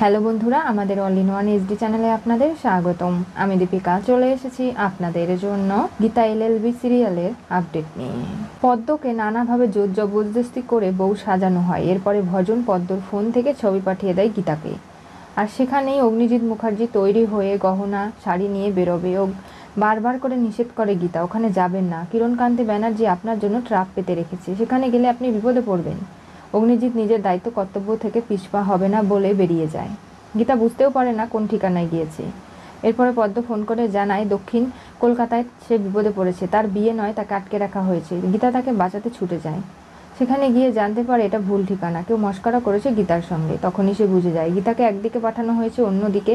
Hello বন্ধুরা, আমাদের all in one HD চ্যানেলে আপনাদের স্বাগতম। আমি দীপিকা চলে এসেছি আপনাদের জন্য গীতা এলএলবি সিরিয়ালের আপডেট নিয়ে। পদ্মকে নানাভাবে জোর জবরদস্তি করে বউ সাজানো হয়। এরপরে ভজন পদ্মর ফোন থেকে ছবি পাঠিয়ে দেয় গীতাকে। আর সেখানেই অগ্নিজিৎ মুখার্জি তৈরি হয়ে গহনা শাড়ি নিয়ে বেরোবে। বারবার করে নিষেধ করে গীতা, ওখানে যাবেন না, কিরণকান্তি ব্যানার্জি আপনার জন্য ট্রাপ পেতে রেখেছে, সেখানে গেলে আপনি বিপদে পড়বেন। অগ্নিজিৎ নিজের দায়িত্ব কর্তব্য থেকে পিছপা হবে না বলে বেরিয়ে যায়। গীতা বুঝতেও পারে না কোন ঠিকানায় গিয়েছে। এরপরে পদ্ম ফোন করে জানায় দক্ষিণ কলকাতায় সে বিপদে পড়েছে, তার বিয়ে নয়, তাকে আটকে রাখা হয়েছে। গীতা তাকে বাঁচাতে ছুটে যায়। সেখানে গিয়ে জানতে পারে এটা ভুল ঠিকানা, কেউ মশকরা করেছে গীতার সঙ্গে। তখনই সে বুঝে যায় গীতাকে একদিকে পাঠানো হয়েছে, অন্যদিকে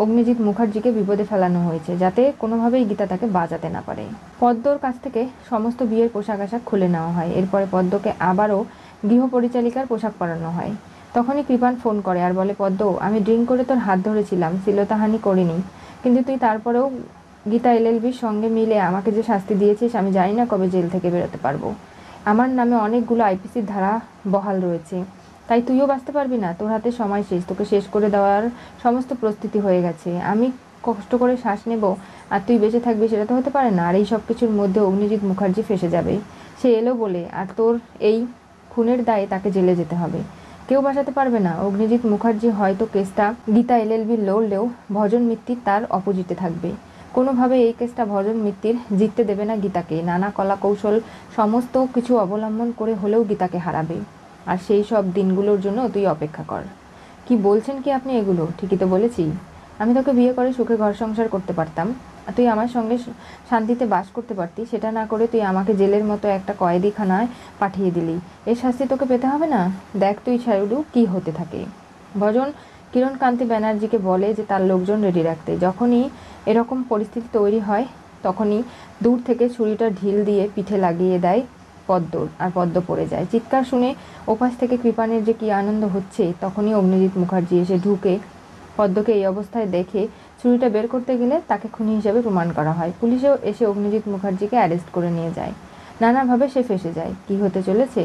অগ্নিজিৎ মুখার্জিকে বিপদে ফেলানো হয়েছে, যাতে কোনোভাবেই গীতা তাকে বাঁচাতে না পারে। পদ্মর কাছ থেকে সমস্ত বিয়ের পোশাক আশাক খুলে নেওয়া হয়। এরপরে পদ্মকে আবারও গৃহপরিচালিকার পোশাক পরানো হয়। তখনই কৃপান ফোন করে আর বলে, পদ্ম, আমি ড্রিঙ্ক করে তোর হাত ধরেছিলাম, শ্লীলতাহানি করিনি, কিন্তু তুই তারপরেও গীতা এলএলবির সঙ্গে মিলে আমাকে যে শাস্তি দিয়েছিস, আমি জানি না কবে জেল থেকে বেরোতে পারবো। আমার নামে অনেকগুলো আইপিসির ধারা বহাল রয়েছে, তাই তুইও বাঁচতে পারবি না। তোর হাতে সময় শেষ, তোকে শেষ করে দেওয়ার সমস্ত প্রস্তুতি হয়ে গেছে। আমি কষ্ট করে শ্বাস নেব আর তুই বেঁচে থাকবি, সেটা তো হতে পারে না। আর এই সব কিছুর মধ্যে অগ্নিজিৎ মুখার্জি ফেসে যাবে, সে এলো বলে, আর তোর এই খুনের দায়ে তাকে জেলে যেতে হবে। কেউ বাঁচাতে পারবে না। অগ্নিজিৎ মুখার্জি হয়তো কেসটা গীতা এলএলবি লড়লেও ভজন মিত্তির তার অপোজিটে থাকবে। কোনোভাবে এই কেসটা ভজন মিত্তির জিততে দেবে না গীতাকে। নানা কলা কৌশল সমস্ত কিছু অবলম্বন করে হলেও গীতাকে হারাবে। আর সেই সব দিনগুলোর জন্য তুই অপেক্ষা কর। কি বলছেন কি আপনি এগুলো? ঠিকই তো বলেছি। আমি তোকে বিয়ে করে সুখে ঘর সংসার করতে পারতাম, তুই আমার সঙ্গে শান্তিতে বাস করতে পারতি। সেটা না করে তুই আমাকে জেলের মতো একটা কয়েদিখানায় পাঠিয়ে দিলি। এর শাস্তি তোকে পেতে হবে না? দেখ তুই ছাড়ু কি হতে থাকে। ভজন কিরণকান্তি ব্যানার্জিকে বলে যে তার লোকজন রেডি রাখতে। যখনই এরকম পরিস্থিতি তৈরি হয় তখনই দূর থেকে ছুরিটা ঢিল দিয়ে পিঠে লাগিয়ে দেয় পদ্মর, আর পদ্ম পড়ে যায়। চিৎকার শুনে ওপাশ থেকে কৃপানের যে কী আনন্দ হচ্ছে, তখনই অগ্নিজিৎ মুখার্জি এসে ঢুকে পদ্মকে এই অবস্থায় দেখে ছুরিটা বের করতে গেলে তাকে খুনি হিসেবে প্রমাণ করা হয়। পুলিশও এসে অগ্নিজিৎ মুখার্জিকে অ্যারেস্ট করে নিয়ে যায়। নানাভাবে সে ফেসে যায়। কি হতে চলেছে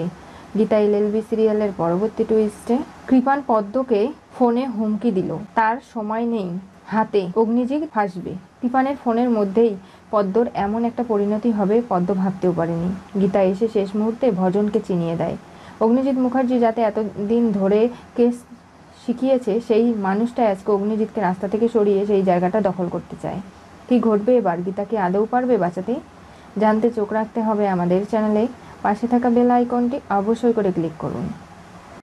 গীতা এলএলবি সিরিয়ালের পরবর্তী টুইস্টে? কৃপান পদ্মকে ফোনে হুমকি দিল, তার সময় নেই হাতে, অগ্নিজিৎ ফাঁসবে। কৃপানের ফোনের মধ্যেই পদ্মর এমন একটা পরিণতি হবে পদ্ম ভাবতেও পারেনি। গীতা এসে শেষ মুহূর্তে ভজনকে চিনিয়ে দেয়। অগ্নিজিৎ মুখার্জি যাতে এতদিন ধরে কেস শিখিয়েছে, সেই মানুষটা আজকে অগ্নিজিৎকে রাস্তা থেকে সরিয়ে সেই জায়গাটা দখল করতে চায়। কি ঘটবে এবার? গীতা কি আদৌ পারবে বাঁচাতে? জানতে চোখ রাখতে হবে আমাদের চ্যানেলে। পাশে থাকা বেল আইকনটি অবশ্যই করে ক্লিক করুন।